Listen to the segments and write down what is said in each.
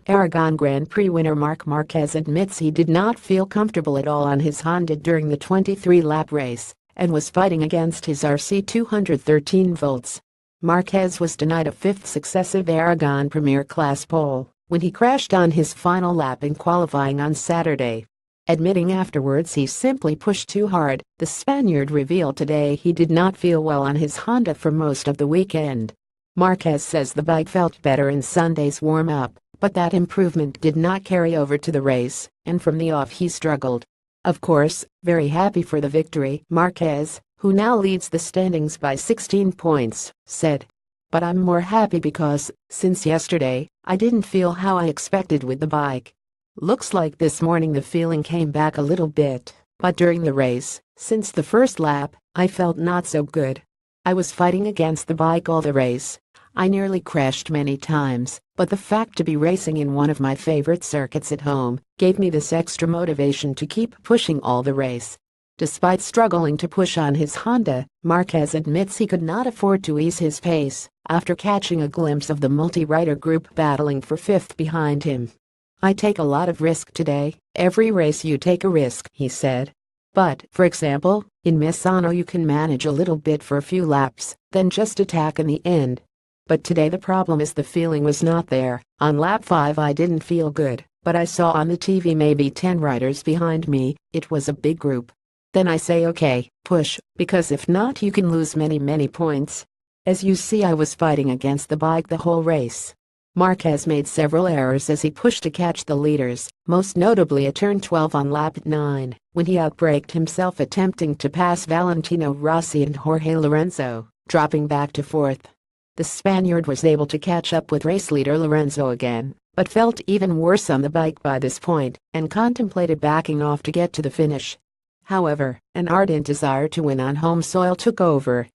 Aragon Grand Prix winner Marc Marquez admits he did not feel comfortable at all on his Honda during the 23-lap race and was fighting against his RC 213 volts. Marquez was denied a fifth successive Aragon Premier Class pole when he crashed on his final lap in qualifying on Saturday. Admitting afterwards he simply pushed too hard, the Spaniard revealed today he did not feel well on his Honda for most of the weekend. Marquez says the bike felt better in Sunday's warm-up, but that improvement did not carry over to the race, and from the off he struggled. Of course, very happy for the victory, Marquez, who now leads the standings by 16 points, said. But I'm more happy because, since yesterday, I didn't feel how I expected with the bike. Looks like this morning the feeling came back a little bit, but during the race, since the first lap, I felt not so good. I was fighting against the bike all the race. I nearly crashed many times, but the fact to be racing in one of my favorite circuits at home gave me this extra motivation to keep pushing all the race. Despite struggling to push on his Honda, Marquez admits he could not afford to ease his pace after catching a glimpse of the multi-rider group battling for fifth behind him. I take a lot of risk today. Every race you take a risk, he said. But, for example, in Misano you can manage a little bit for a few laps, then just attack in the end. But today the problem is the feeling was not there. On lap 5 I didn't feel good, but I saw on the TV maybe 10 riders behind me. It was a big group. Then I say okay, push, because if not you can lose many points. As you see I was fighting against the bike the whole race. Marquez made several errors as he pushed to catch the leaders, most notably at turn 12 on lap 9, when he outbraked himself attempting to pass Valentino Rossi and Jorge Lorenzo, dropping back to fourth. The Spaniard was able to catch up with race leader Lorenzo again, but felt even worse on the bike by this point and contemplated backing off to get to the finish. However, an ardent desire to win on home soil took over.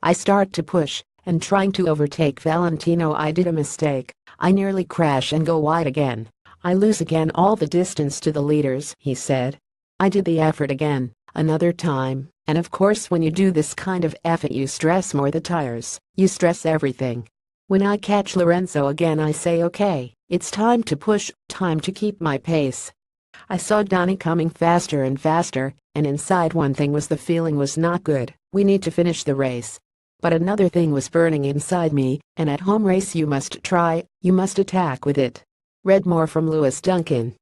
I start to push, and trying to overtake Valentino I did a mistake. I nearly crash and go wide again. I lose again all the distance to the leaders, he said. I did the effort again, another time, and of course when you do this kind of effort you stress more the tires, you stress everything. When I catch Lorenzo again I say okay, it's time to push, time to keep my pace. I saw Donnie coming faster and faster, and inside one thing was the feeling was not good, we need to finish the race. But another thing was burning inside me, and at home race you must try, you must attack with it. Read more from Lewis Duncan.